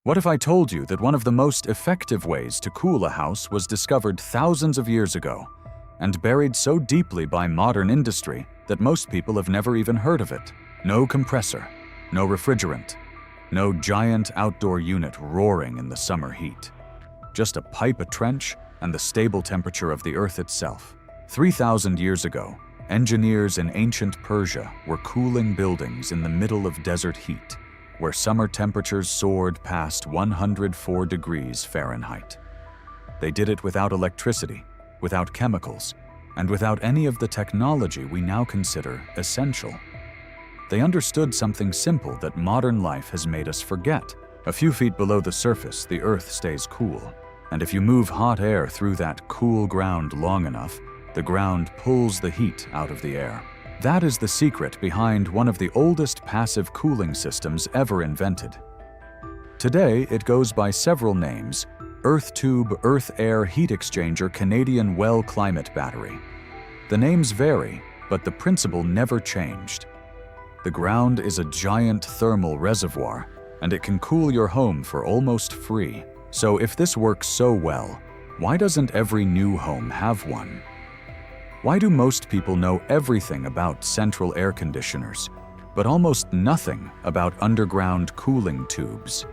What if I told you that one of the most effective ways to cool a house was discovered thousands of years ago and buried so deeply by modern industry that most people have never even heard of it? No compressor, no refrigerant, no giant outdoor unit roaring in the summer heat. Just a pipe, a trench, and the stable temperature of the earth itself. 3,000 years ago, engineers in ancient Persia were cooling buildings in the middle of desert heat, where summer temperatures soared past 104 degrees Fahrenheit. They did it without electricity, without chemicals, and without any of the technology we now consider essential. They understood something simple that modern life has made us forget. A few feet below the surface, the earth stays cool, and if you move hot air through that cool ground long enough, the ground pulls the heat out of the air. That is the secret behind one of the oldest passive cooling systems ever invented. Today, it goes by several names: Earth Tube, Earth Air Heat Exchanger, Canadian Well Climate Battery. The names vary, but the principle never changed. The ground is a giant thermal reservoir, and it can cool your home for almost free. So if this works so well, why doesn't every new home have one? Why do most people know everything about central air conditioners, but almost nothing about underground cooling tubes?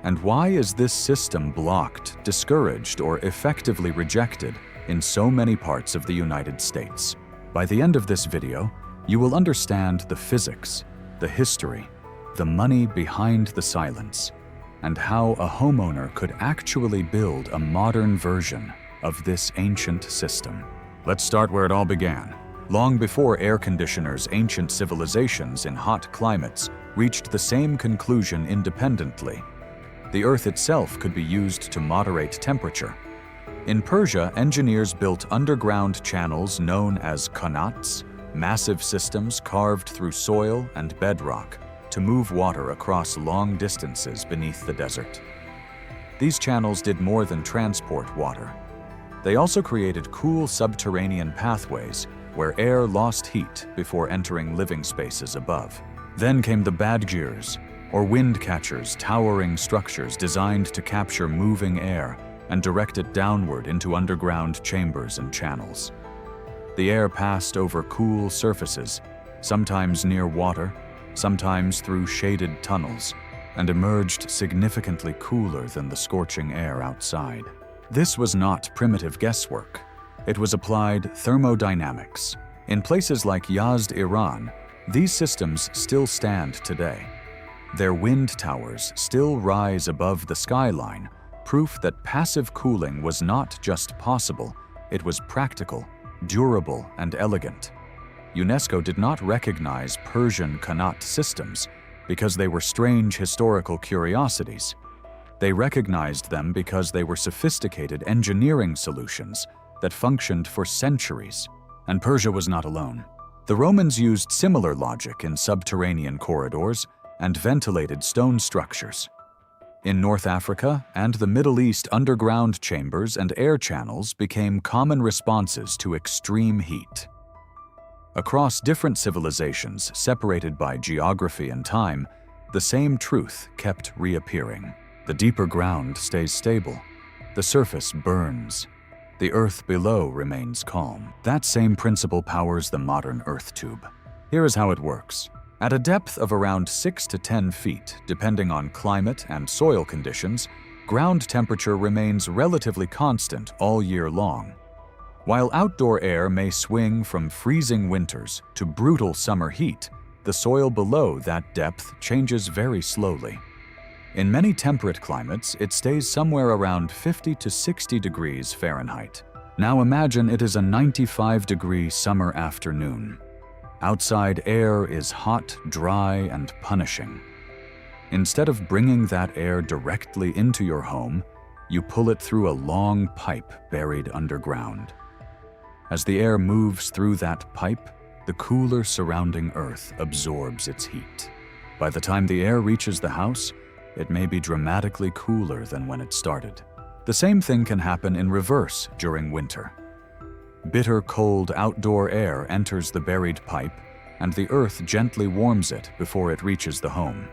And why is this system blocked, discouraged, or effectively rejected in so many parts of the United States? By the end of this video, you will understand the physics, the history, the money behind the silence, and how a homeowner could actually build a modern version of this ancient system. Let's start where it all began. Long before air conditioners, ancient civilizations in hot climates reached the same conclusion independently. The earth itself could be used to moderate temperature. In Persia, engineers built underground channels known as qanats, massive systems carved through soil and bedrock to move water across long distances beneath the desert. These channels did more than transport water. They also created cool subterranean pathways where air lost heat before entering living spaces above. Then came the badgirs, or wind catchers, towering structures designed to capture moving air and direct it downward into underground chambers and channels. The air passed over cool surfaces, sometimes near water, sometimes through shaded tunnels, and emerged significantly cooler than the scorching air outside. This was not primitive guesswork. It was applied thermodynamics. In places like Yazd, Iran, these systems still stand today. Their wind towers still rise above the skyline, proof that passive cooling was not just possible, it was practical, durable, and elegant. UNESCO did not recognize Persian qanat systems because they were strange historical curiosities. They recognized them because they were sophisticated engineering solutions that functioned for centuries. And Persia was not alone. The Romans used similar logic in subterranean corridors and ventilated stone structures. In North Africa and the Middle East, underground chambers and air channels became common responses to extreme heat. Across different civilizations, separated by geography and time, the same truth kept reappearing. The deeper ground stays stable. The surface burns. The earth below remains calm. That same principle powers the modern earth tube. Here is how it works. At a depth of around 6 to 10 feet, depending on climate and soil conditions, ground temperature remains relatively constant all year long. While outdoor air may swing from freezing winters to brutal summer heat, the soil below that depth changes very slowly. In many temperate climates, it stays somewhere around 50 to 60 degrees Fahrenheit. Now imagine it is a 95-degree summer afternoon. Outside air is hot, dry, and punishing. Instead of bringing that air directly into your home, you pull it through a long pipe buried underground. As the air moves through that pipe, the cooler surrounding earth absorbs its heat. By the time the air reaches the house, it may be dramatically cooler than when it started. The same thing can happen in reverse during winter. Bitter cold outdoor air enters the buried pipe, and the earth gently warms it before it reaches the home.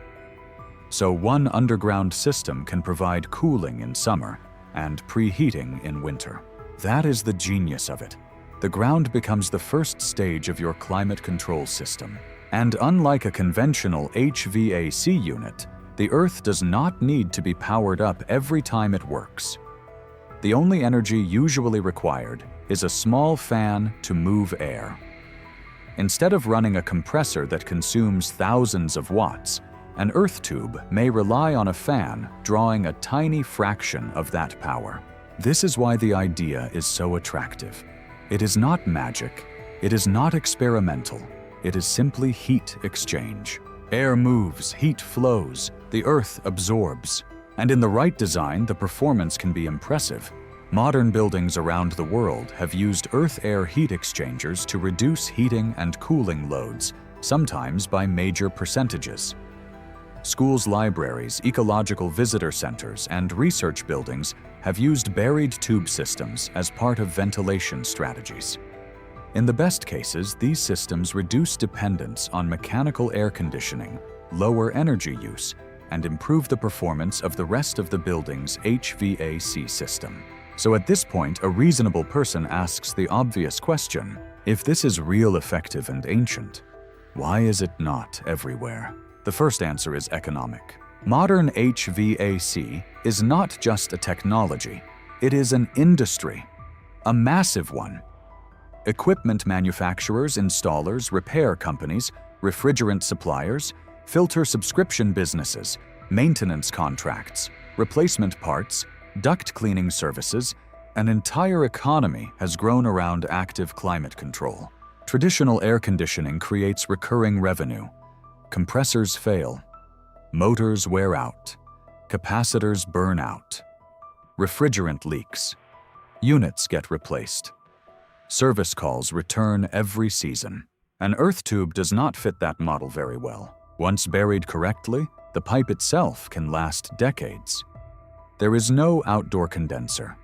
So one underground system can provide cooling in summer and preheating in winter. That is the genius of it. The ground becomes the first stage of your climate control system. And unlike a conventional HVAC unit, the Earth does not need to be powered up every time it works. The only energy usually required is a small fan to move air. Instead of running a compressor that consumes thousands of watts, an earth tube may rely on a fan drawing a tiny fraction of that power. This is why the idea is so attractive. It is not magic, it is not experimental, it is simply heat exchange. Air moves, heat flows, the earth absorbs. And in the right design, the performance can be impressive. Modern buildings around the world have used earth-air heat exchangers to reduce heating and cooling loads, sometimes by major percentages. Schools, libraries, ecological visitor centers, and research buildings have used buried tube systems as part of ventilation strategies. In the best cases, these systems reduce dependence on mechanical air conditioning, lower energy use, and improve the performance of the rest of the building's HVAC system. So at this point, a reasonable person asks the obvious question: if this is real, effective, and ancient, why is it not everywhere? The first answer is economic. Modern HVAC is not just a technology, it is an industry, a massive one. Equipment manufacturers, installers, repair companies, refrigerant suppliers, filter subscription businesses, maintenance contracts, replacement parts, duct cleaning services, an entire economy has grown around active climate control. Traditional air conditioning creates recurring revenue. Compressors fail. Motors wear out. Capacitors burn out. Refrigerant leaks. Units get replaced. Service calls return every season. An earth tube does not fit that model very well. Once buried correctly, the pipe itself can last decades. There is no outdoor condenser,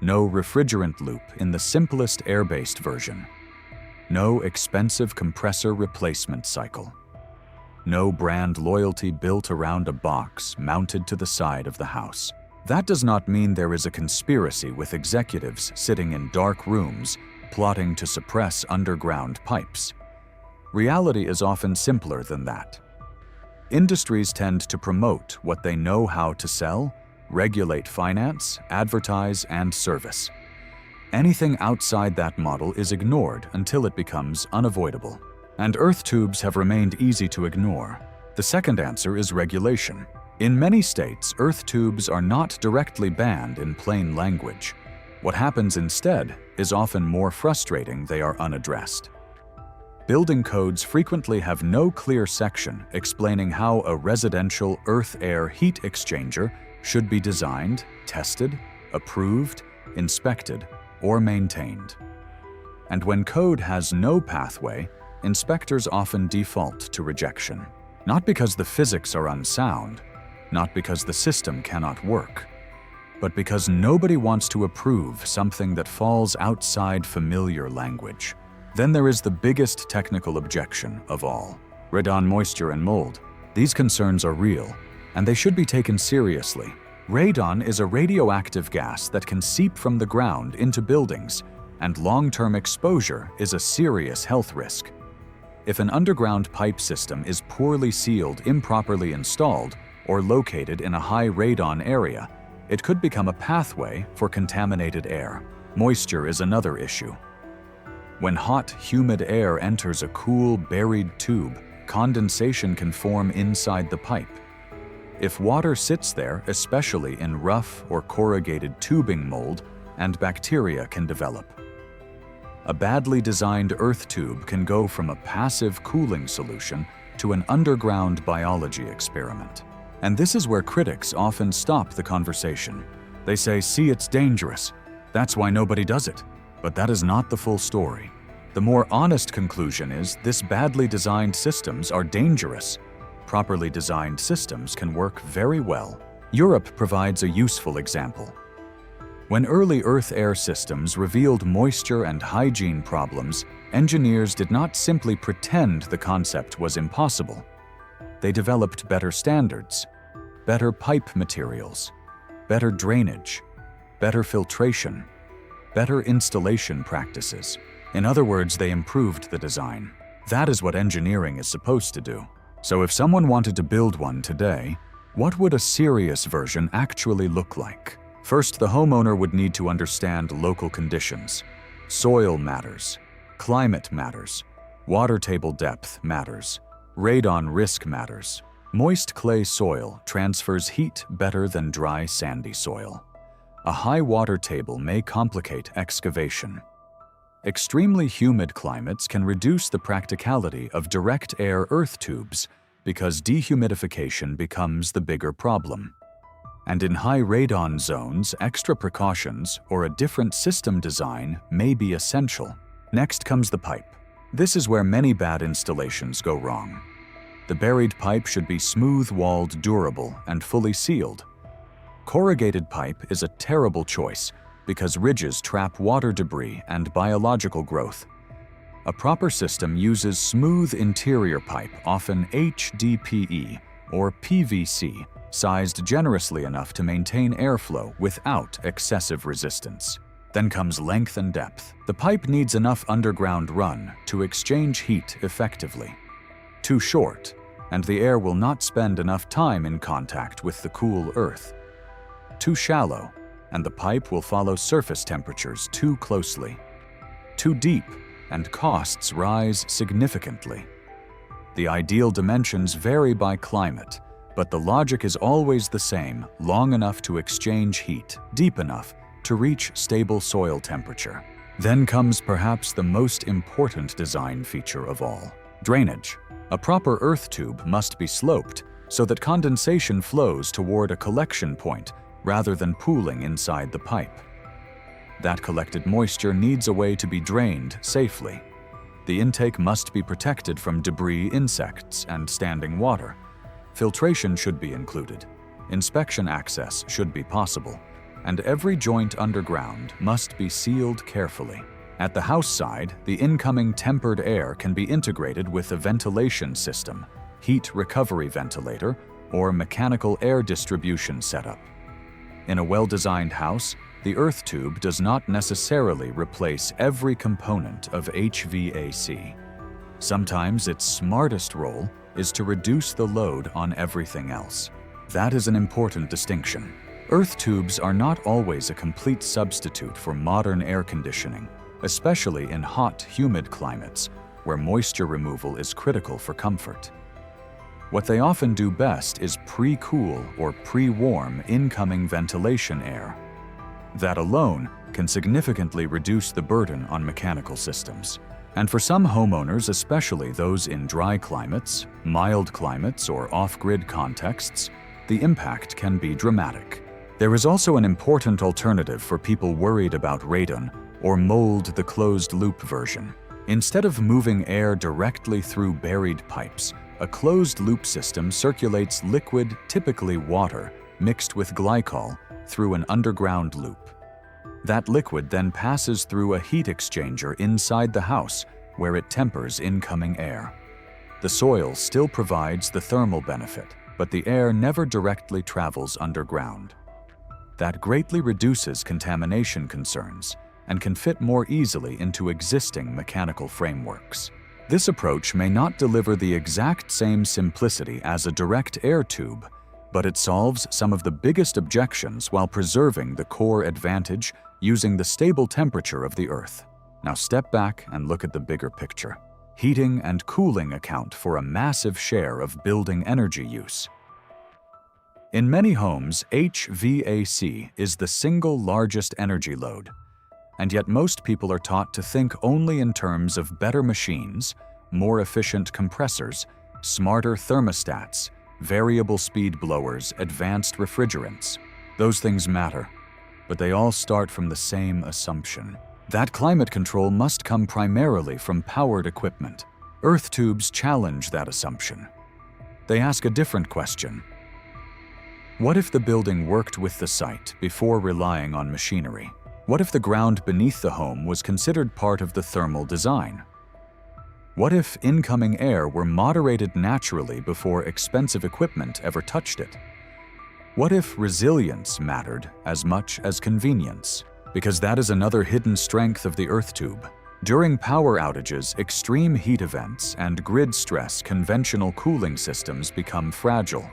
no refrigerant loop in the simplest air-based version, no expensive compressor replacement cycle, no brand loyalty built around a box mounted to the side of the house. That does not mean there is a conspiracy with executives sitting in dark rooms plotting to suppress underground pipes. Reality is often simpler than that. Industries tend to promote what they know how to sell, regulate finance, advertise, and service. Anything outside that model is ignored until it becomes unavoidable. And earth tubes have remained easy to ignore. The second answer is regulation. In many states, earth tubes are not directly banned in plain language. What happens instead is often more frustrating. They are unaddressed. Building codes frequently have no clear section explaining how a residential earth-air heat exchanger should be designed, tested, approved, inspected, or maintained. And when code has no pathway, inspectors often default to rejection. Not because the physics are unsound, not because the system cannot work, but because nobody wants to approve something that falls outside familiar language. Then there is the biggest technical objection of all: radon, moisture, and mold. These concerns are real, and they should be taken seriously. Radon is a radioactive gas that can seep from the ground into buildings, and long-term exposure is a serious health risk. If an underground pipe system is poorly sealed, improperly installed, or located in a high radon area, it could become a pathway for contaminated air. Moisture is another issue. When hot, humid air enters a cool, buried tube, condensation can form inside the pipe. If water sits there, especially in rough or corrugated tubing mold, and bacteria can develop. A badly designed earth tube can go from a passive cooling solution to an underground biology experiment. And this is where critics often stop the conversation. They say, "See, it's dangerous. That's why nobody does it." But that is not the full story. The more honest conclusion is this: badly designed systems are dangerous. Properly designed systems can work very well. Europe provides a useful example. When early earth-air systems revealed moisture and hygiene problems, engineers did not simply pretend the concept was impossible. They developed better standards, better pipe materials, better drainage, better filtration, better installation practices. In other words, they improved the design. That is what engineering is supposed to do. So if someone wanted to build one today, what would a serious version actually look like? First, the homeowner would need to understand local conditions. Soil matters, climate matters, water table depth matters, radon risk matters. Moist clay soil transfers heat better than dry sandy soil. A high water table may complicate excavation. Extremely humid climates can reduce the practicality of direct air earth tubes because dehumidification becomes the bigger problem. And in high radon zones, extra precautions or a different system design may be essential. Next comes the pipe. This is where many bad installations go wrong. The buried pipe should be smooth-walled, durable, and fully sealed. Corrugated pipe is a terrible choice because ridges trap water debris and biological growth. A proper system uses smooth interior pipe, often HDPE or PVC, sized generously enough to maintain airflow without excessive resistance. Then comes length and depth. The pipe needs enough underground run to exchange heat effectively. Too short, and the air will not spend enough time in contact with the cool earth. Too shallow, and the pipe will follow surface temperatures too closely. Too deep, and costs rise significantly. The ideal dimensions vary by climate, but the logic is always the same: long enough to exchange heat, deep enough to reach stable soil temperature. Then comes perhaps the most important design feature of all: drainage. A proper earth tube must be sloped so that condensation flows toward a collection point rather than pooling inside the pipe. That collected moisture needs a way to be drained safely. The intake must be protected from debris, insects, and standing water. Filtration should be included. Inspection access should be possible. And every joint underground must be sealed carefully. At the house side, the incoming tempered air can be integrated with a ventilation system, heat recovery ventilator, or mechanical air distribution setup. In a well-designed house, the earth tube does not necessarily replace every component of HVAC. Sometimes its smartest role is to reduce the load on everything else. That is an important distinction. Earth tubes are not always a complete substitute for modern air conditioning, especially in hot, humid climates where moisture removal is critical for comfort. What they often do best is pre-cool or pre-warm incoming ventilation air. That alone can significantly reduce the burden on mechanical systems. And for some homeowners, especially those in dry climates, mild climates, or off-grid contexts, the impact can be dramatic. There is also an important alternative for people worried about radon or mold, the closed-loop version. Instead of moving air directly through buried pipes, a closed-loop system circulates liquid, typically water, mixed with glycol, through an underground loop. That liquid then passes through a heat exchanger inside the house, where it tempers incoming air. The soil still provides the thermal benefit, but the air never directly travels underground. That greatly reduces contamination concerns and can fit more easily into existing mechanical frameworks. This approach may not deliver the exact same simplicity as a direct air tube, but it solves some of the biggest objections while preserving the core advantage using the stable temperature of the earth. Now step back and look at the bigger picture. Heating and cooling account for a massive share of building energy use. In many homes, HVAC is the single largest energy load, and yet most people are taught to think only in terms of better machines, more efficient compressors, smarter thermostats, variable speed blowers, advanced refrigerants. Those things matter, but they all start from the same assumption. That climate control must come primarily from powered equipment. Earth tubes challenge that assumption. They ask a different question. What if the building worked with the site before relying on machinery? What if the ground beneath the home was considered part of the thermal design? What if incoming air were moderated naturally before expensive equipment ever touched it? What if resilience mattered as much as convenience? Because that is another hidden strength of the Earth tube. During power outages, extreme heat events, and grid stress, conventional cooling systems become fragile.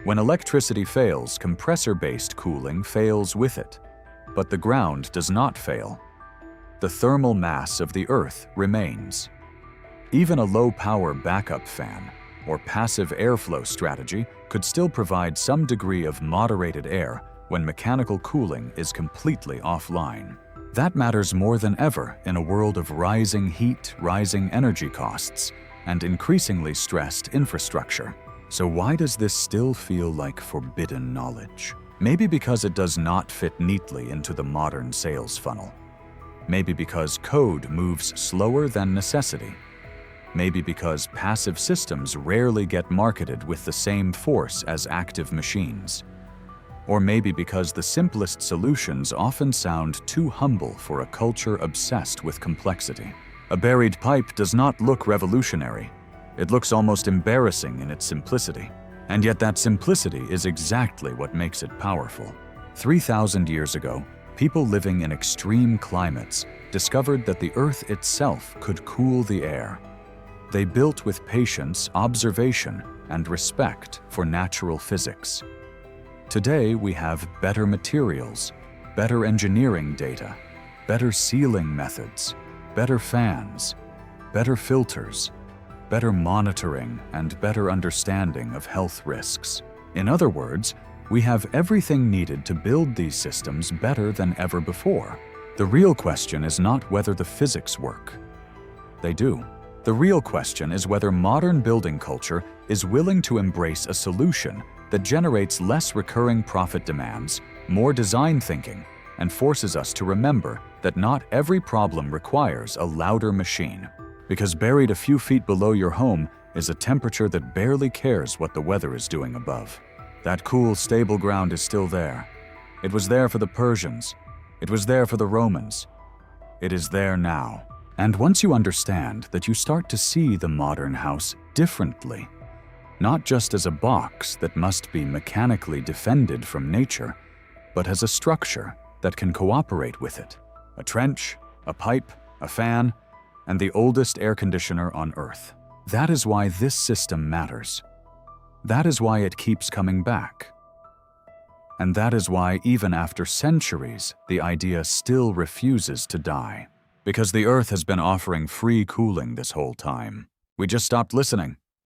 When electricity fails, compressor-based cooling fails with it. But the ground does not fail. The thermal mass of the Earth remains. Even a low-power backup fan or passive airflow strategy could still provide some degree of moderated air when mechanical cooling is completely offline. That matters more than ever in a world of rising heat, rising energy costs, and increasingly stressed infrastructure. So why does this still feel like forbidden knowledge? Maybe because it does not fit neatly into the modern sales funnel. Maybe because code moves slower than necessity. Maybe because passive systems rarely get marketed with the same force as active machines. Or maybe because the simplest solutions often sound too humble for a culture obsessed with complexity. A buried pipe does not look revolutionary. It looks almost embarrassing in its simplicity. And yet that simplicity is exactly what makes it powerful. 3,000 years ago, people living in extreme climates discovered that the Earth itself could cool the air. They built with patience, observation, and respect for natural physics. Today, we have better materials, better engineering data, better sealing methods, better fans, better filters, better monitoring, and better understanding of health risks. In other words, we have everything needed to build these systems better than ever before. The real question is not whether the physics work. They do. The real question is whether modern building culture is willing to embrace a solution that generates less recurring profit demands, more design thinking, and forces us to remember that not every problem requires a louder machine. Because buried a few feet below your home is a temperature that barely cares what the weather is doing above. That cool, stable ground is still there. It was there for the Persians. It was there for the Romans. It is there now. And once you understand that, you start to see the modern house differently. Not just as a box that must be mechanically defended from nature, but as a structure that can cooperate with it. A trench, a pipe, a fan, and the oldest air conditioner on Earth. That is why this system matters. That is why it keeps coming back. And that is why, even after centuries, the idea still refuses to die. Because the Earth has been offering free cooling this whole time. We just stopped listening.